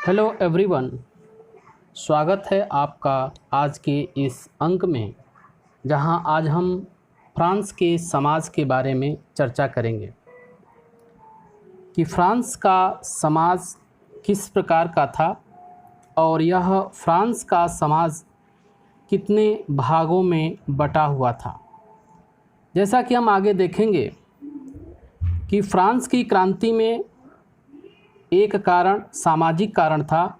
Hello everyone, स्वागत है आपका आज के इस अंक में, जहां आज हम फ्रांस के समाज के बारे में चर्चा करेंगे कि फ्रांस का समाज किस प्रकार का था और यह फ्रांस का समाज कितने भागों में बटा हुआ था। जैसा कि हम आगे देखेंगे कि फ्रांस की क्रांति में एक कारण सामाजिक कारण था,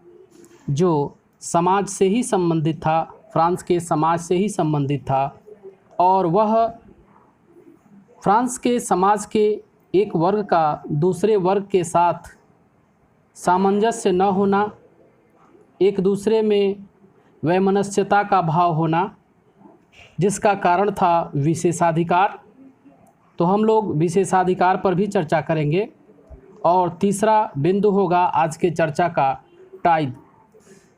जो समाज से ही संबंधित था, फ्रांस के समाज से ही संबंधित था, और वह फ्रांस के समाज के एक वर्ग का दूसरे वर्ग के साथ सामंजस्य न होना, एक दूसरे में वैमनस्यता का भाव होना, जिसका कारण था विशेषाधिकार। तो हम लोग विशेषाधिकार पर भी चर्चा करेंगे। और तीसरा बिंदु होगा आज के चर्चा का टाइद।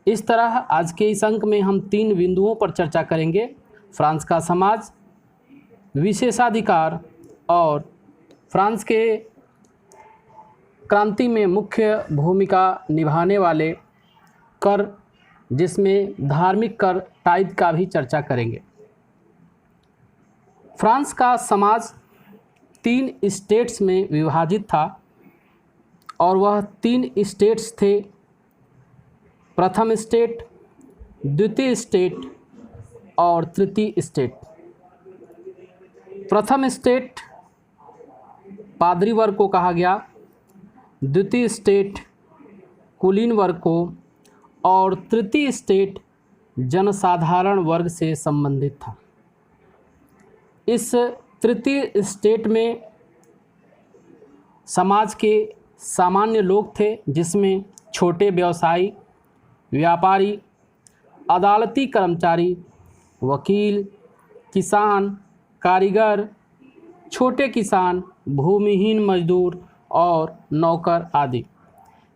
इस तरह आज के इस अंक में हम 3 बिंदुओं पर चर्चा करेंगे: फ्रांस का समाज, विशेषाधिकार और फ्रांस के क्रांति में मुख्य भूमिका निभाने वाले कर, जिसमें धार्मिक कर टाइद का भी चर्चा करेंगे। फ्रांस का समाज 3 स्टेट्स में विभाजित था, और वह 3 स्टेट्स थे: प्रथम स्टेट, द्वितीय स्टेट और तृतीय स्टेट। प्रथम स्टेट पादरी वर्ग को कहा गया, द्वितीय स्टेट कुलीन वर्ग को, और तृतीय स्टेट जनसाधारण वर्ग से संबंधित था। इस तृतीय स्टेट में समाज के सामान्य लोग थे, जिसमें छोटे व्यवसायी, व्यापारी, अदालती कर्मचारी, वकील, किसान, कारीगर, छोटे किसान, भूमिहीन मजदूर और नौकर आदि।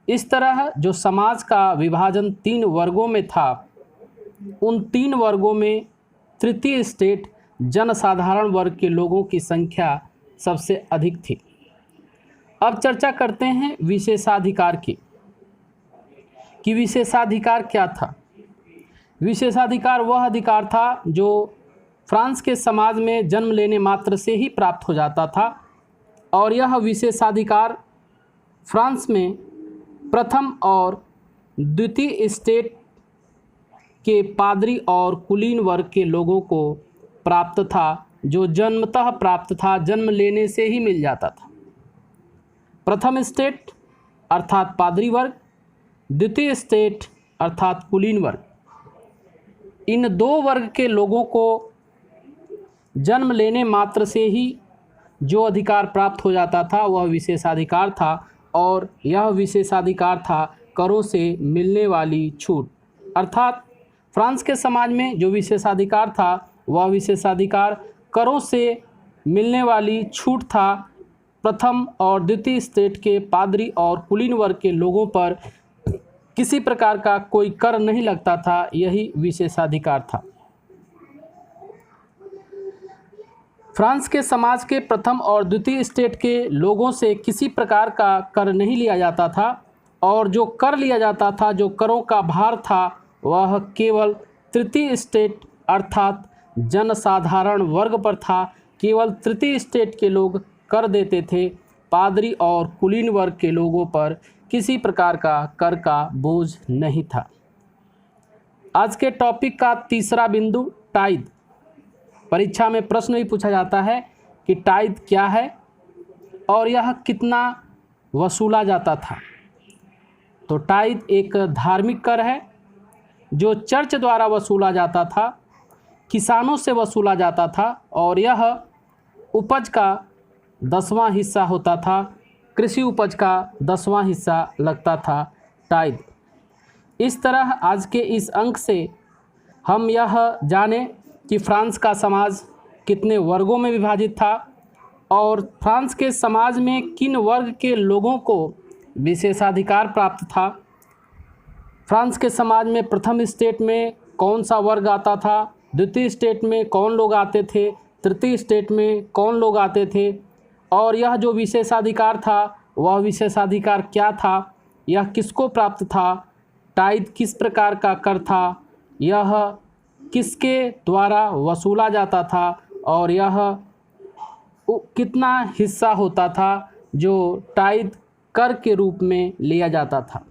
इस तरह जो समाज का विभाजन 3 वर्गों में था, उन 3 वर्गों में तृतीय स्टेट जनसाधारण वर्ग के लोगों की संख्या सबसे अधिक थी। अब चर्चा करते हैं विशेषाधिकार की, कि विशेषाधिकार क्या था। विशेषाधिकार वह अधिकार था जो फ्रांस के समाज में जन्म लेने मात्र से ही प्राप्त हो जाता था, और यह विशेषाधिकार फ्रांस में प्रथम और द्वितीय स्टेट के पादरी और कुलीन वर्ग के लोगों को प्राप्त था, जो जन्मतः प्राप्त था, जन्म लेने से ही मिल जाता था। प्रथम स्टेट अर्थात पादरी वर्ग, द्वितीय स्टेट अर्थात कुलीन वर्ग। इन 2 वर्ग के लोगों को जन्म लेने मात्र से ही जो अधिकार प्राप्त हो जाता था, वह विशेषाधिकार था, और यह विशेषाधिकार था करों से मिलने वाली छूट। अर्थात फ्रांस के समाज में जो विशेषाधिकार था, वह विशेषाधिकार करों से मिलने वाली छूट था। प्रथम और द्वितीय स्टेट के पादरी और कुलीन वर्ग के लोगों पर किसी प्रकार का कोई कर नहीं लगता था, यही विशेषाधिकार था। फ्रांस के समाज के प्रथम और द्वितीय स्टेट के लोगों से किसी प्रकार का कर नहीं लिया जाता था, और जो कर लिया जाता था, जो करों का भार था, वह केवल तृतीय स्टेट अर्थात जनसाधारण वर्ग पर था। केवल तृतीय स्टेट के लोग कर देते थे, पादरी और कुलीन वर्ग के लोगों पर किसी प्रकार का कर का बोझ नहीं था। आज के टॉपिक का तीसरा बिंदु टाइद। परीक्षा में प्रश्न भी पूछा जाता है कि टाइद क्या है और यह कितना वसूला जाता था। तो टाइद एक धार्मिक कर है, जो चर्च द्वारा वसूला जाता था, किसानों से वसूला जाता था, और यह उपज का 10वां हिस्सा होता था। कृषि उपज का 10वां हिस्सा लगता था टाइद। इस तरह आज के इस अंक से हम यह जाने कि फ्रांस का समाज कितने वर्गों में विभाजित था, और फ्रांस के समाज में किन वर्ग के लोगों को विशेषाधिकार प्राप्त था। फ्रांस के समाज में प्रथम स्टेट में कौन सा वर्ग आता था, द्वितीय स्टेट में कौन लोग आते थे, तृतीय स्टेट में कौन लोग आते थे, और यह जो विशेषाधिकार था, वह विशेषाधिकार क्या था, यह किसको प्राप्त था, टाइद किस प्रकार का कर था, यह किसके द्वारा वसूला जाता था और यह कितना हिस्सा होता था जो टाइद कर के रूप में लिया जाता था।